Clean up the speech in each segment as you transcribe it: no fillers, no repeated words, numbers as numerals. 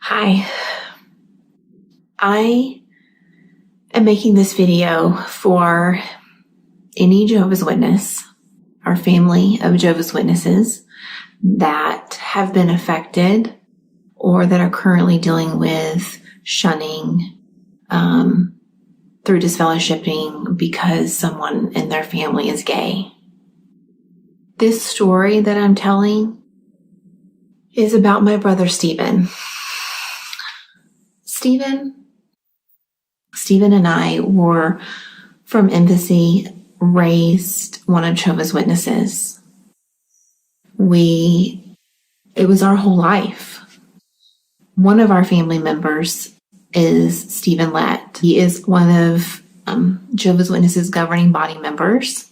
Hi, I am making this video for any Jehovah's Witness or family of Jehovah's Witnesses that have been affected or that are currently dealing with shunning through disfellowshipping because someone in their family is gay. This story that I'm telling is about my brother Stephen. Stephen and I were from infancy raised one of Jehovah's Witnesses. It was our whole life. One of our family members is Stephen Lett. He is one of Jehovah's Witnesses governing body members.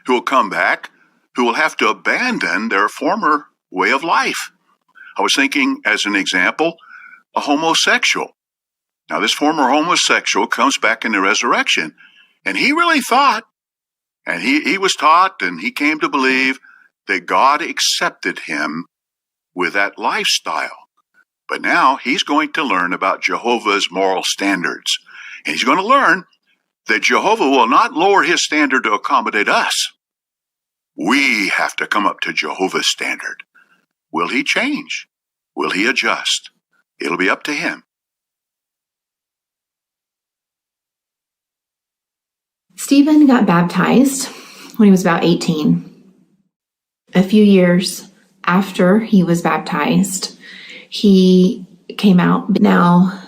Who will come back, who will have to abandon their former way of life. I was thinking, as an example, a homosexual. Now, this former homosexual comes back in the resurrection, and he really thought, and he was taught, and he came to believe that God accepted him with that lifestyle. But now he's going to learn about Jehovah's moral standards. And he's going to learn that Jehovah will not lower his standard to accommodate us. We have to come up to Jehovah's standard. Will he change? Will he adjust? It'll be up to him. Stephen got baptized when he was about 18. A few years after he was baptized, he came out. Now,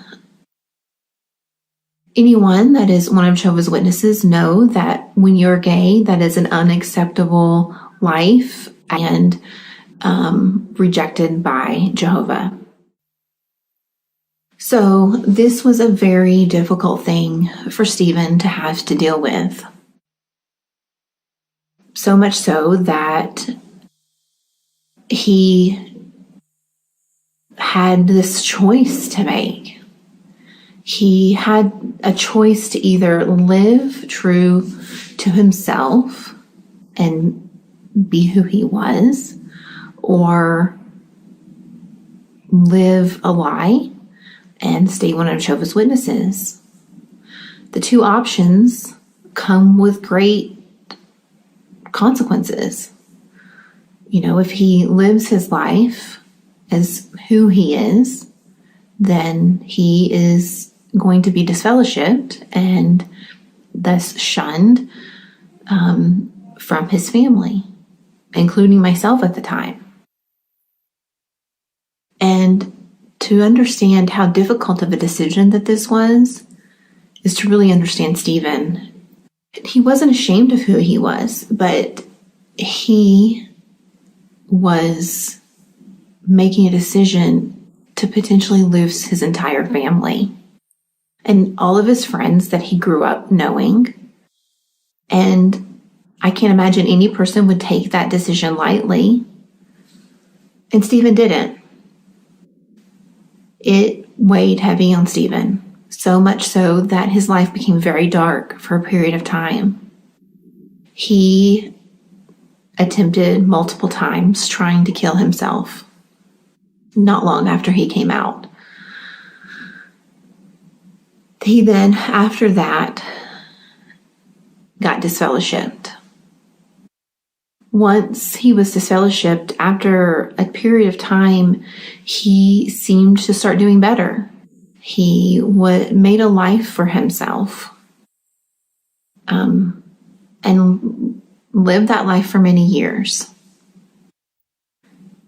anyone that is one of Jehovah's Witnesses know that when you're gay, that is an unacceptable life and rejected by Jehovah. So this was a very difficult thing for Stephen to have to deal with. So much so that he had this choice to make. He had a choice to either live true to himself and be who he was, or live a lie and stay one of Jehovah's Witnesses. The two options come with great consequences. You know, if he lives his life as who he is, then he is going to be disfellowshipped and thus shunned from his family, including myself at the time. And to understand how difficult of a decision that this was is to really understand Stephen. He wasn't ashamed of who he was, but he was making a decision to potentially lose his entire family and all of his friends that he grew up knowing. And I can't imagine any person would take that decision lightly. And Stephen didn't. It weighed heavy on Stephen, so much so that his life became very dark for a period of time. He attempted multiple times trying to kill himself, not long after he came out. He then, after that, got disfellowshipped. Once he was disfellowshipped, after a period of time, he seemed to start doing better. He made a life for himself and lived that life for many years.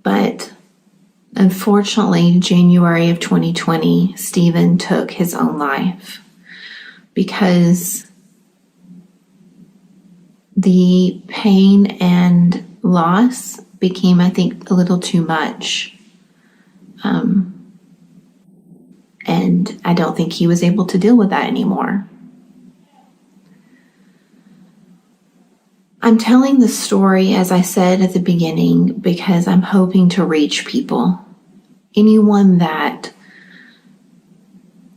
But unfortunately, January of 2020, Stephen took his own life because the pain and loss became, I think, a little too much. And I don't think he was able to deal with that anymore. I'm telling the story, as I said at the beginning, because I'm hoping to reach people. Anyone that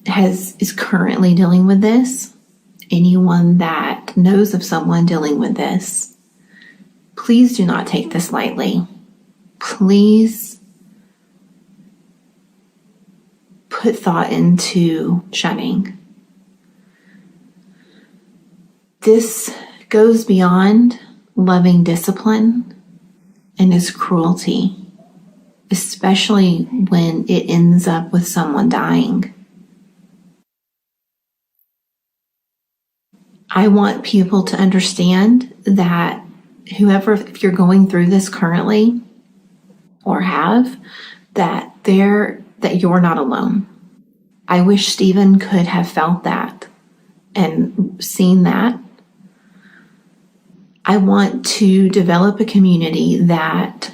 is currently dealing with this, anyone that knows of someone dealing with this, please do not take this lightly. Please put thought into shunning. This goes beyond loving discipline and is cruelty, especially when it ends up with someone dying. I want people to understand that if you're going through this currently or have, that you're not alone. I wish Stephen could have felt that and seen that. I want to develop a community that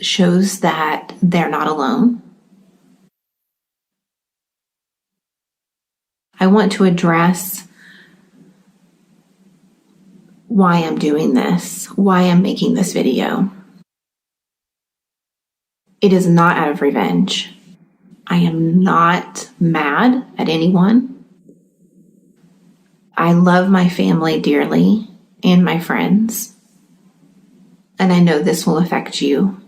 shows that they're not alone. I want to address why I'm doing this, why I'm making this video. It is not out of revenge. I am not mad at anyone. I love my family dearly and my friends, and I know this will affect you.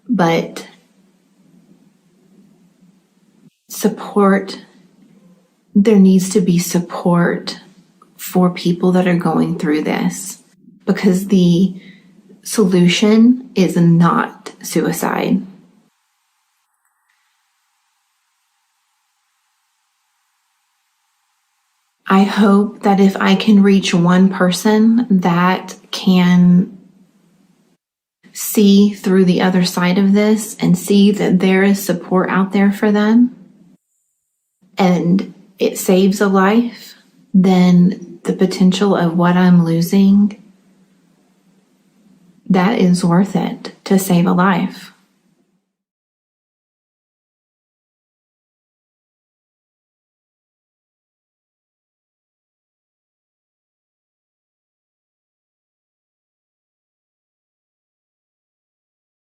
But there needs to be support for people that are going through this, because the solution is not suicide. I hope that if I can reach one person that can see through the other side of this and see that there is support out there for them and it saves a life, then the potential of what I'm losing, that is worth it to save a life.